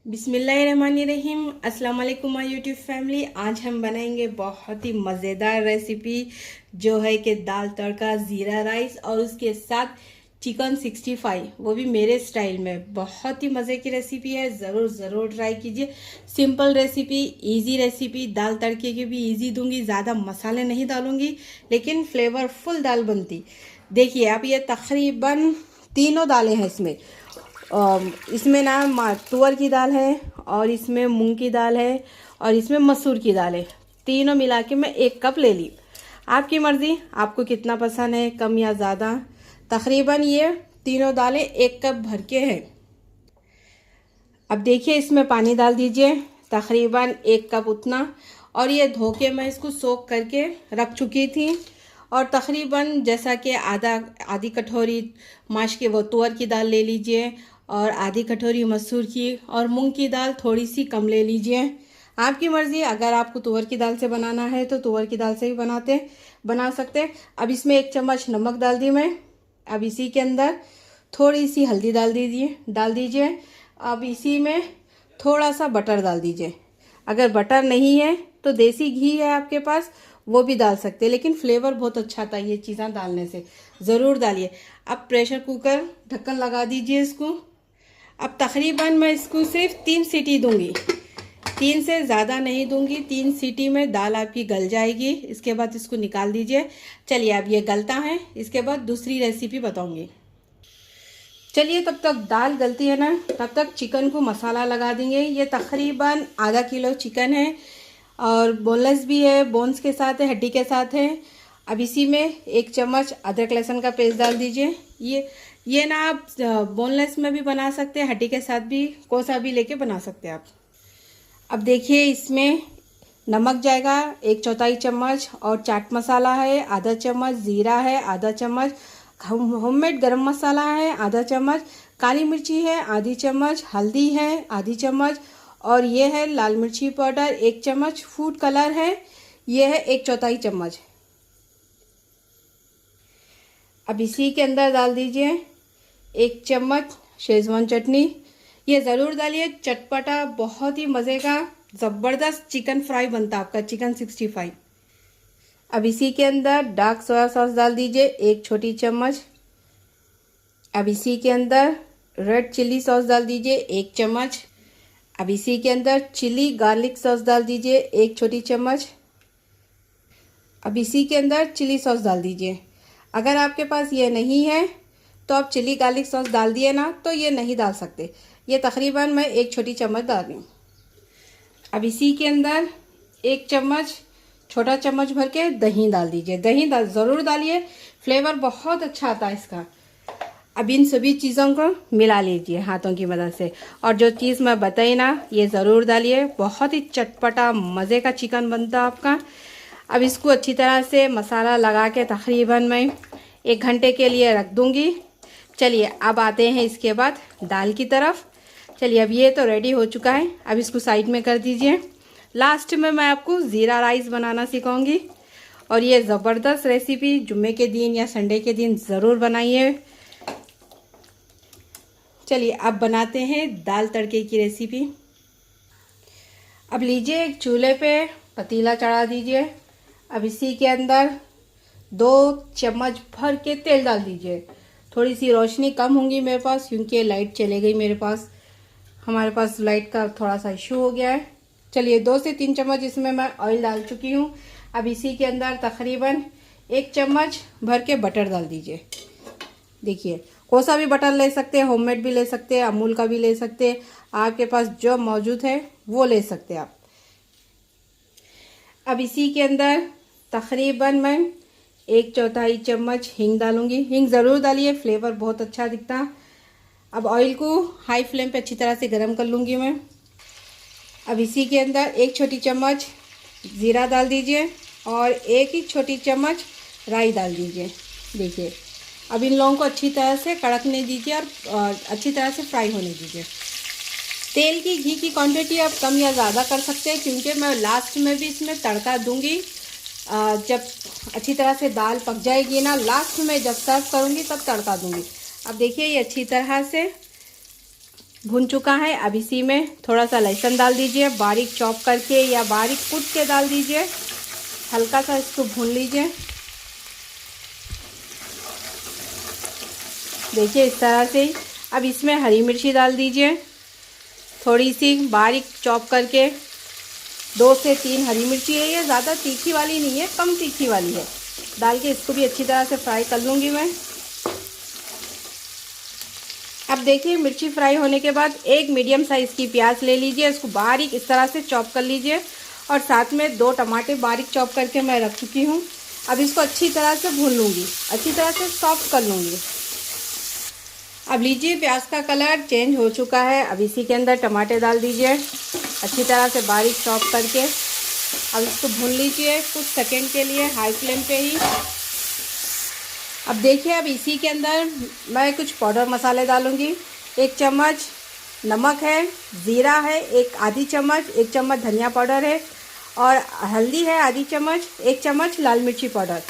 बिस्मिल्लाहिर्रहमानिर्रहीम। अस्सलाम वालेकुम माय यूट्यूब फैमिली। आज हम बनाएंगे बहुत ही मज़ेदार रेसिपी जो है कि दाल तड़का ज़ीरा राइस और उसके साथ चिकन 65, वो भी मेरे स्टाइल में। बहुत ही मज़े की रेसिपी है, ज़रूर ज़रूर ट्राई कीजिए। Simple recipe, easy recipe. दाल तड़के की भी इजी दूंगी, ज़्यादा मसाले नहीं डालूंगी लेकिन फ्लेवरफुल दाल बनती। देखिए आप, ये तकरीबन तीनों दालें हैं इसमें। इसमें ना तुअर की दाल है और इसमें मूंग की दाल है और इसमें मसूर की दाल है। तीनों मिला के मैं 1 कप ले ली। आपकी मर्ज़ी, आपको कितना पसंद है, कम या ज़्यादा। तकरीबन ये तीनों दालें 1 कप भर के हैं। अब देखिए इसमें पानी डाल दीजिए, तकरीबन 1 कप उतना। और ये धो के मैं इसको सोक करके रख चुकी थी। और तकरीबन जैसा कि आधी कटोरी माश के वो तुअर की दाल ले लीजिए और आधी कटोरी मसूर की, और मूंग की दाल थोड़ी सी कम ले लीजिए। आपकी मर्ज़ी, अगर आपको तुअर की दाल से बनाना है तो तुअर की दाल से भी बना सकते। अब इसमें 1 चम्मच नमक डाल दी मैं। अब इसी के अंदर थोड़ी सी हल्दी डाल दीजिए। अब इसी में थोड़ा सा बटर डाल दीजिए। अगर बटर नहीं है तो देसी घी है आपके पास, वो भी डाल सकते हैं, लेकिन फ्लेवर बहुत अच्छा आता है ये चीज़ें डालने से। ज़रूर डालिए। अब प्रेशर कुकर ढक्कन लगा दीजिए इसको। अब तकरीबन मैं इसको सिर्फ 3 सीटी दूंगी, 3 से ज़्यादा नहीं दूंगी। 3 सीटी में दाल आपकी गल जाएगी। इसके बाद इसको निकाल दीजिए। चलिए अब ये गलता है, इसके बाद दूसरी रेसिपी बताऊंगी। चलिए तब तक दाल गलती है ना, तब तक चिकन को मसाला लगा देंगे। ये तकरीबन आधा किलो चिकन है और बोनलेस भी है, बोन्स के साथ है, हड्डी के साथ है। अब इसी में 1 चम्मच अदरक लहसुन का पेस्ट डाल दीजिए। ये ना आप बोनलेस में भी बना सकते हैं, हड्डी के साथ भी, कोसा भी लेके बना सकते हैं आप। अब देखिए इसमें नमक जाएगा 1/4 चम्मच, और चाट मसाला है आधा चम्मच, ज़ीरा है आधा चम्मच, होममेड गरम मसाला है आधा चम्मच, काली मिर्ची है आधी चम्मच, हल्दी है आधी चम्मच, और ये है लाल मिर्ची पाउडर 1 चम्मच, फूड कलर है ये है 1/4 चम्मच। अब इसी के अंदर डाल दीजिए 1 चम्मच शेजवान चटनी। ये ज़रूर डालिए, चटपटा बहुत ही मज़े का ज़बरदस्त चिकन फ्राई बनता आपका, चिकन 65। अब इसी के अंदर डार्क सोया सॉस डाल दीजिए 1 छोटी चम्मच। अब इसी के अंदर रेड चिल्ली सॉस डाल दीजिए 1 चम्मच। अब इसी के अंदर चिली गार्लिक सॉस डाल दीजिए 1 छोटी चम्मच। अब इसी के अंदर चिली सॉस डाल दीजिए। अगर आपके पास ये नहीं है तो आप चिली गार्लिक सॉस डाल दिए ना, तो ये नहीं डाल सकते। ये तकरीबन मैं 1 छोटी चम्मच डाल रही हूँ। अब इसी के अंदर 1 चम्मच छोटा चम्मच भर के दही डाल दीजिए। दही ज़रूर डालिए, फ्लेवर बहुत अच्छा आता है इसका। अब इन सभी चीज़ों को मिला लीजिए हाथों की मदद से, और जो चीज़ मैं बताई ना ये ज़रूर डालिए। बहुत ही चटपटा मज़े का चिकन बनता आपका। अब इसको अच्छी तरह से मसाला लगा के तकरीबन मैं 1 घंटे के लिए रख दूँगी। चलिए अब आते हैं इसके बाद दाल की तरफ। चलिए अब ये तो रेडी हो चुका है, अब इसको साइड में कर दीजिए। लास्ट में मैं आपको ज़ीरा राइस बनाना सिखाऊंगी, और ये ज़बरदस्त रेसिपी जुम्मे के दिन या संडे के दिन ज़रूर बनाइए। चलिए अब बनाते हैं दाल तड़के की रेसिपी। अब लीजिए एक चूल्हे पे पतीला चढ़ा दीजिए। अब इसी के अंदर 2 चम्मच भर के तेल डाल दीजिए। थोड़ी सी रोशनी कम होंगी मेरे पास क्योंकि लाइट चले गई मेरे पास, हमारे पास लाइट का थोड़ा सा इशू हो गया है। चलिए 2 से 3 चम्मच इसमें मैं ऑयल डाल चुकी हूँ। अब इसी के अंदर तकरीबन 1 चम्मच भर के बटर डाल दीजिए। देखिए कोसा भी बटर ले सकते हैं, होममेड भी ले सकते हैं, अमूल का भी ले सकते हैं, आपके पास जो मौजूद है वो ले सकते हैं आप। अब इसी के अंदर तकरीबन मैं 1/4 चम्मच हींग डालूंगी। हींग ज़रूर डालिए, फ्लेवर बहुत अच्छा दिखता। अब ऑयल को हाई फ्लेम पे अच्छी तरह से गर्म कर लूँगी मैं। अब इसी के अंदर 1 छोटी चम्मच ज़ीरा डाल दीजिए और 1 ही छोटी चम्मच राई डाल दीजिए। देखिए अब इन लोगों को अच्छी तरह से कड़कने दीजिए और अच्छी तरह से फ्राई होने दीजिए। तेल की घी की क्वांटिटी आप कम या ज़्यादा कर सकते हैं, क्योंकि मैं लास्ट में भी इसमें तड़का दूंगी। जब अच्छी तरह से दाल पक जाएगी ना, लास्ट में जब सर्व करूंगी तब तड़का दूंगी। अब देखिए ये अच्छी तरह से भुन चुका है। अब इसी में थोड़ा सा लहसुन डाल दीजिए, बारीक चॉप करके या बारीक कूट के डाल दीजिए। हल्का सा इसको भून लीजिए। देखिए इस तरह से। अब इसमें हरी मिर्ची डाल दीजिए, थोड़ी सी बारीक चॉप करके। 2 से 3 हरी मिर्ची है, ये ज़्यादा तीखी वाली नहीं है, कम तीखी वाली है। डाल के इसको भी अच्छी तरह से फ्राई कर लूँगी मैं। अब देखिए मिर्ची फ्राई होने के बाद एक मीडियम साइज़ की प्याज ले लीजिए, इसको बारीक इस तरह से चॉप कर लीजिए। और साथ में 2 टमाटर बारीक चॉप करके मैं रख चुकी हूँ। अब इसको अच्छी तरह से भून लूँगी, अच्छी तरह से सॉफ्ट कर लूँगी। अब लीजिए प्याज का कलर चेंज हो चुका है। अब इसी के अंदर टमाटर डाल दीजिए, अच्छी तरह से बारीक चॉप करके। अब इसको भून लीजिए कुछ सेकंड के लिए हाई फ्लेम पे ही। अब देखिए अब इसी के अंदर मैं कुछ पाउडर मसाले डालूँगी। 1 चम्मच नमक है, ज़ीरा है 1 आधी चम्मच, 1 चम्मच धनिया पाउडर है और हल्दी है आधी चम्मच, 1 चम्मच लाल मिर्ची पाउडर।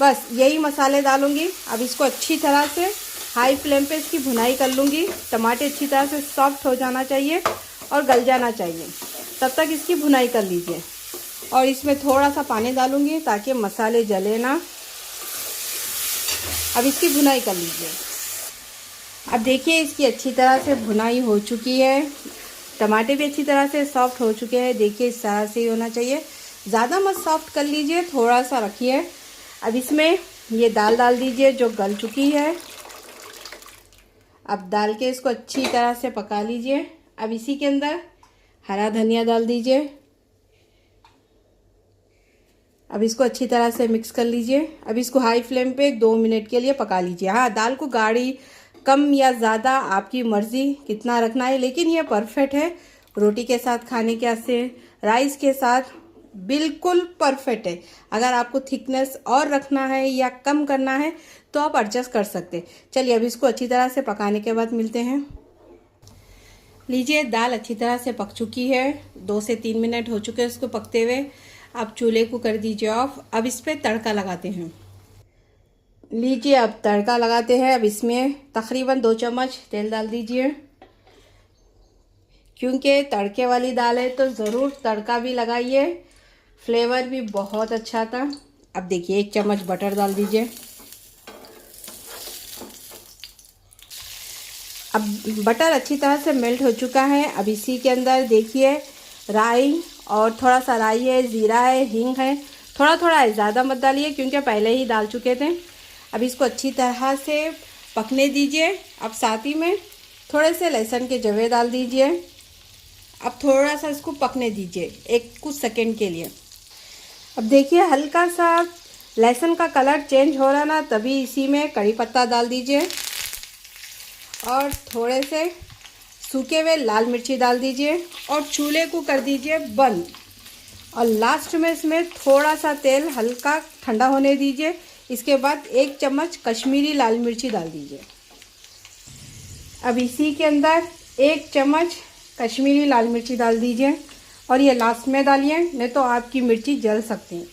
बस यही मसाले डालूँगी। अब इसको अच्छी तरह से हाई फ्लेम पे इसकी भुनाई कर लूँगी। टमाटर अच्छी तरह से सॉफ्ट हो जाना चाहिए और गल जाना चाहिए, तब तक इसकी भुनाई कर लीजिए। और इसमें थोड़ा सा पानी डालूँगी ताकि मसाले जले ना। अब इसकी भुनाई कर लीजिए। अब देखिए इसकी अच्छी तरह से भुनाई हो चुकी है, टमाटर भी अच्छी तरह से सॉफ्ट हो चुके हैं। देखिए इस तरह से ही होना चाहिए, ज़्यादा मत सॉफ्ट कर लीजिए, थोड़ा सा रखिए। अब इसमें ये दाल डाल दीजिए जो गल चुकी है। अब डाल के इसको अच्छी तरह से पका लीजिए। अब इसी के अंदर हरा धनिया डाल दीजिए। अब इसको अच्छी तरह से मिक्स कर लीजिए। अब इसको हाई फ्लेम पे 2 मिनट के लिए पका लीजिए। हाँ, दाल को गाढ़ी कम या ज़्यादा आपकी मर्ज़ी कितना रखना है, लेकिन ये परफेक्ट है। रोटी के साथ खाने के से, राइस के साथ बिल्कुल परफेक्ट है। अगर आपको थिकनेस और रखना है या कम करना है तो आप एडजस्ट कर सकते। चलिए अब इसको अच्छी तरह से पकाने के बाद मिलते हैं। लीजिए दाल अच्छी तरह से पक चुकी है, 2 से 3 मिनट हो चुके हैं इसको पकते हुए। अब चूल्हे को कर दीजिए ऑफ। अब इस पर तड़का लगाते हैं। लीजिए अब तड़का लगाते हैं। अब इसमें तकरीबन 2 चम्मच तेल डाल दीजिए, क्योंकि तड़के वाली दाल है तो ज़रूर तड़का भी लगाइए, फ्लेवर भी बहुत अच्छा था। अब देखिए 1 चम्मच बटर डाल दीजिए। अब बटर अच्छी तरह से मेल्ट हो चुका है। अब इसी के अंदर देखिए राई और थोड़ा सा राई है, ज़ीरा है, हींग है, थोड़ा थोड़ा है, ज़्यादा मत डालिए क्योंकि पहले ही डाल चुके थे। अब इसको अच्छी तरह से पकने दीजिए। अब साथ ही में थोड़े से लहसुन के जवे डाल दीजिए। अब थोड़ा सा इसको पकने दीजिए कुछ सेकंड के लिए। अब देखिए हल्का सा लहसुन का कलर चेंज हो रहा ना, तभी इसी में कड़ी पत्ता डाल दीजिए और थोड़े से सूखे हुए लाल मिर्ची डाल दीजिए और चूल्हे को कर दीजिए बंद। और लास्ट में इसमें थोड़ा सा तेल हल्का ठंडा होने दीजिए। इसके बाद 1 चम्मच कश्मीरी लाल मिर्ची डाल दीजिए। अब इसी के अंदर 1 चम्मच कश्मीरी लाल मिर्ची डाल दीजिए और ये लास्ट में डालिए, नहीं तो आपकी मिर्ची जल सकती है।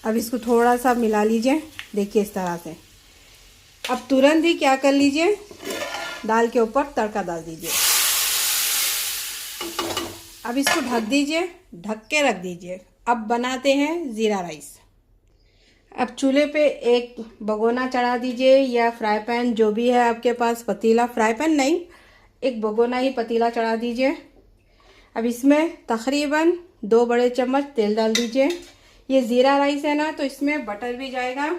अब इसको थोड़ा सा मिला लीजिए, देखिए इस तरह से। अब तुरंत ही क्या कर लीजिए, दाल के ऊपर तड़का डाल दीजिए। अब इसको ढक दीजिए, ढक के रख दीजिए। अब बनाते हैं ज़ीरा राइस। अब चूल्हे पे एक भगोना चढ़ा दीजिए या फ्राई पैन, जो भी है आपके पास, पतीला, फ्राई पैन नहीं, एक भगोना ही पतीला चढ़ा दीजिए। अब इसमें तकरीबन 2 बड़े चम्मच तेल डाल दीजिए। ये ज़ीरा राइस है ना, तो इसमें बटर भी जाएगा।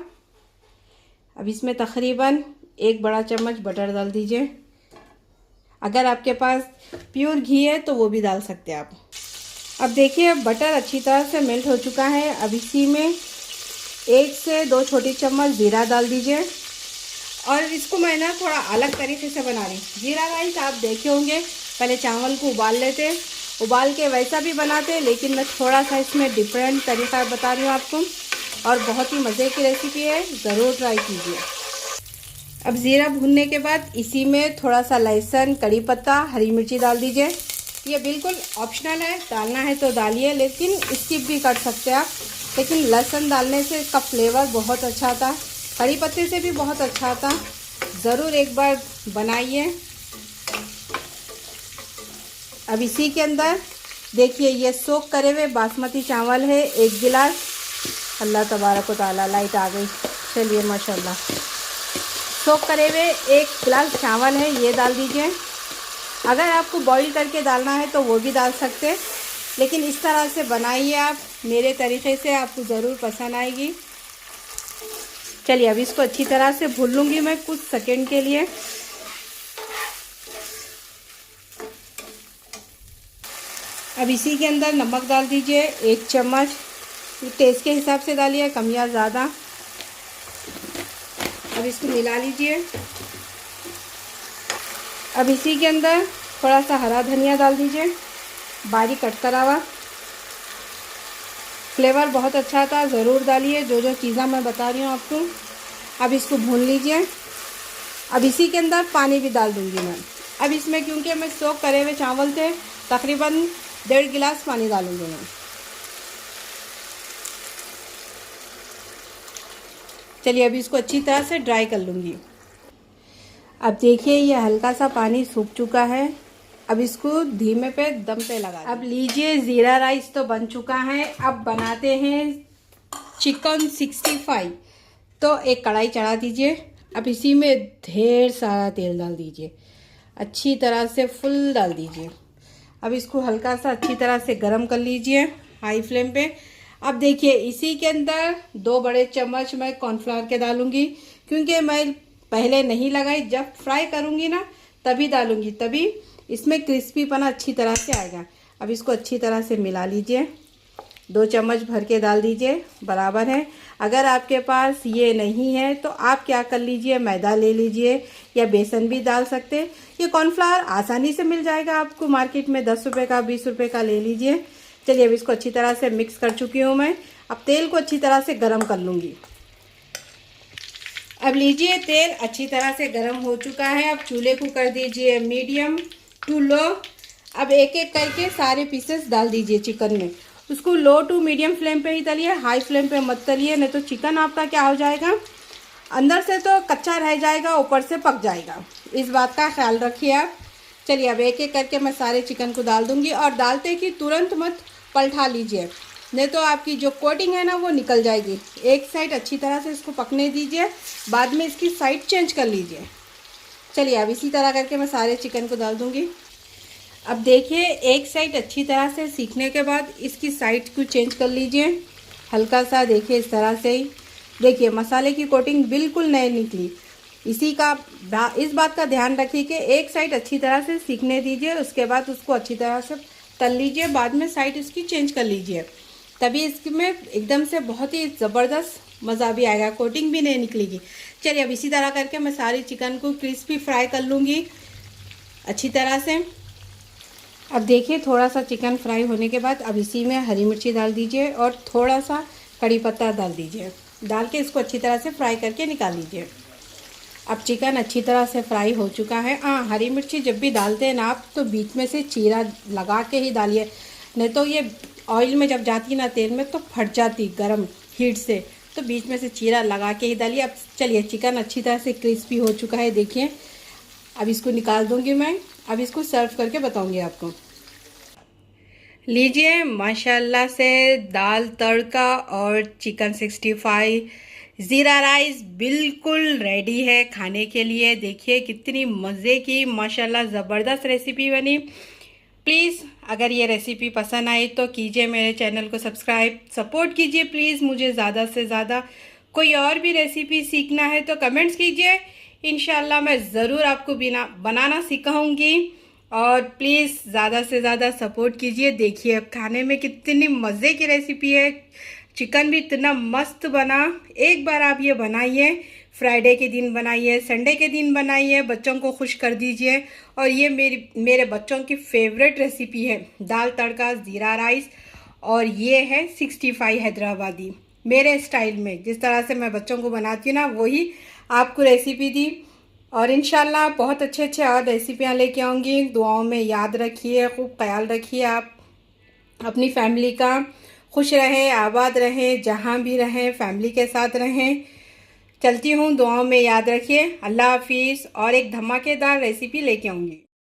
अब इसमें तकरीबन 1 बड़ा चम्मच बटर डाल दीजिए। अगर आपके पास प्योर घी है तो वो भी डाल सकते हैं आप। अब देखिए बटर अच्छी तरह से मेल्ट हो चुका है। अब इसी में 1 से 2 छोटी चम्मच ज़ीरा डाल दीजिए। और इसको मैं ना थोड़ा अलग तरीके से बना रही हूँ। ज़ीरा राइस आप देखे होंगे, पहले चावल को उबाल लेते, उबाल के वैसा भी बनाते, लेकिन मैं थोड़ा सा इसमें डिफरेंट तरीका बता रही हूँ आपको, और बहुत ही मज़े की रेसिपी है, ज़रूर ट्राई कीजिए। अब ज़ीरा भूनने के बाद इसी में थोड़ा सा लहसुन, कड़ी पत्ता, हरी मिर्ची डाल दीजिए। ये बिल्कुल ऑप्शनल है, डालना है तो डालिए, लेकिन स्किप भी कर सकते हैं आप। लेकिन लहसुन डालने से इसका फ्लेवर बहुत अच्छा था, कड़ी पत्ते से भी बहुत अच्छा था। ज़रूर एक बार बनाइए। अब इसी के अंदर देखिए ये सोख करे हुए बासमती चावल है 1 गिलास। अल्लाह तबारक व तआला, लाइट आ गई। चलिए माशाल्लाह, सोख करे हुए 1 गिलास चावल है, ये डाल दीजिए। अगर आपको बॉईल करके डालना है तो वो भी डाल सकते हैं, लेकिन इस तरह से बनाइए आप मेरे तरीक़े से, आपको ज़रूर पसंद आएगी। चलिए अब इसको अच्छी तरह से भून लूँगी मैं कुछ सेकंड के लिए। अब इसी के अंदर नमक डाल दीजिए 1 चम्मच, टेस्ट के हिसाब से डालिए, कम या ज़्यादा। अब इसको मिला लीजिए। अब इसी के अंदर थोड़ा सा हरा धनिया डाल दीजिए, बारीक कट करा हुआ। फ्लेवर बहुत अच्छा था, ज़रूर डालिए जो जो चीज़ें मैं बता रही हूँ आपको। अब इसको भून लीजिए। अब इसी के अंदर पानी भी डाल दूँगी मैं। अब इसमें क्योंकि मैं सोख करे हुए चावल थे, तकरीबन 1.5 गिलास पानी डालूँगी मैं। चलिए अब इसको अच्छी तरह से ड्राई कर लूँगी। अब देखिए ये हल्का सा पानी सूख चुका है। अब इसको धीमे पे दम पे लगा। अब लीजिए ज़ीरा राइस तो बन चुका है। अब बनाते हैं चिकन 65। तो एक कढ़ाई चढ़ा दीजिए। अब इसी में ढेर सारा तेल डाल दीजिए, अच्छी तरह से फुल डाल दीजिए। अब इसको हल्का सा अच्छी तरह से गरम कर लीजिए हाई फ्लेम पे। अब देखिए इसी के अंदर 2 बड़े चम्मच मैं कॉर्नफ्लावर के डालूंगी, क्योंकि मैं पहले नहीं लगाई, जब फ्राई करूंगी ना तभी डालूंगी, तभी इसमें क्रिस्पीपना अच्छी तरह से आएगा। अब इसको अच्छी तरह से मिला लीजिए। 2 चम्मच भर के डाल दीजिए, बराबर है। अगर आपके पास ये नहीं है तो आप क्या कर लीजिए, मैदा ले लीजिए या बेसन भी डाल सकते। ये कॉर्नफ्लावर आसानी से मिल जाएगा आपको मार्केट में, 10 रुपये का 20 रुपये का ले लीजिए। चलिए अब इसको अच्छी तरह से मिक्स कर चुकी हूँ मैं। अब तेल को अच्छी तरह से गर्म कर लूँगी। अब लीजिए तेल अच्छी तरह से गर्म हो चुका है। अब चूल्हे को कर दीजिए मीडियम टू लो। अब एक एक करके सारे पीसेस डाल दीजिए चिकन में। उसको लो टू मीडियम फ्लेम पे ही तलिए, हाई फ्लेम पे मत तलिए, नहीं तो चिकन आपका क्या हो जाएगा, अंदर से तो कच्चा रह जाएगा, ऊपर से पक जाएगा। इस बात का ख्याल रखिए आप। चलिए अब एक एक करके मैं सारे चिकन को डाल दूंगी, और डालते कि तुरंत मत पलटा लीजिए, नहीं तो आपकी जो कोटिंग है ना वो निकल जाएगी। एक साइड अच्छी तरह से इसको पकने दीजिए, बाद में इसकी साइड चेंज कर लीजिए। चलिए अब इसी तरह करके मैं सारे चिकन को डाल दूंगी। अब देखिए एक साइड अच्छी तरह से सीखने के बाद इसकी साइड को चेंज कर लीजिए हल्का सा। देखिए इस तरह से ही, देखिए मसाले की कोटिंग बिल्कुल नहीं निकली। इस बात का ध्यान रखिए कि एक साइड अच्छी तरह से सीखने दीजिए, उसके बाद उसको अच्छी तरह से तल लीजिए, बाद में साइड इसकी चेंज कर लीजिए, तभी इसमें एकदम से बहुत ही ज़बरदस्त मज़ा भी आएगा, कोटिंग भी नहीं निकलेगी। चलिए अब इसी तरह करके मैं सारी चिकन को क्रिस्पी फ्राई कर लूँगी अच्छी तरह से। अब देखिए थोड़ा सा चिकन फ्राई होने के बाद अब इसी में हरी मिर्ची डाल दीजिए और थोड़ा सा कड़ी पत्ता डाल दीजिए। डाल के इसको अच्छी तरह से फ्राई करके निकाल लीजिए। अब चिकन अच्छी तरह से फ्राई हो चुका है। हरी मिर्ची जब भी डालते हैं ना आप, तो बीच में से चीरा लगा के ही डालिए, नहीं तो ये ऑयल में जब जाती ना तेल में तो फट जाती गर्म हीट से, तो बीच में से चीरा लगा के ही डालिए। अब चलिए चिकन अच्छी तरह से क्रिस्पी हो चुका है, देखिए। अब इसको निकाल दूंगी मैं। अब इसको सर्व करके बताऊंगी आपको। लीजिए माशाल्लाह से दाल तड़का और चिकन 65 ज़ीरा राइस बिल्कुल रेडी है खाने के लिए। देखिए कितनी मज़े की माशाल्लाह ज़बरदस्त रेसिपी बनी। प्लीज़ अगर ये रेसिपी पसंद आई तो कीजिए मेरे चैनल को सब्सक्राइब, सपोर्ट कीजिए प्लीज़ मुझे ज़्यादा से ज़्यादा। कोई और भी रेसिपी सीखना है तो कमेंट्स कीजिए, इंशाल्लाह मैं ज़रूर आपको बनाना सिखाऊंगी। और प्लीज़ ज़्यादा से ज़्यादा सपोर्ट कीजिए। देखिए खाने में कितनी मज़े की रेसिपी है, चिकन भी इतना मस्त बना। एक बार आप ये बनाइए, फ्राइडे के दिन बनाइए, संडे के दिन बनाइए, बच्चों को खुश कर दीजिए। और ये मेरे बच्चों की फेवरेट रेसिपी है, दाल तड़का ज़ीरा राइस, और ये है 65 हैदराबादी मेरे स्टाइल में, जिस तरह से मैं बच्चों को बनाती हूँ ना वही आपको रेसिपी दी। और इंशाल्लाह बहुत अच्छे और रेसिपियाँ लेके आऊँगी। दुआओं में याद रखिए, खूब ख्याल रखिए आप अपनी फैमिली का। खुश रहें, आबाद रहें, जहाँ भी रहें फैमिली के साथ रहें। चलती हूँ, दुआओं में याद रखिए। अल्लाह हाफिज़। और एक धमाकेदार रेसिपी लेके आऊँगी।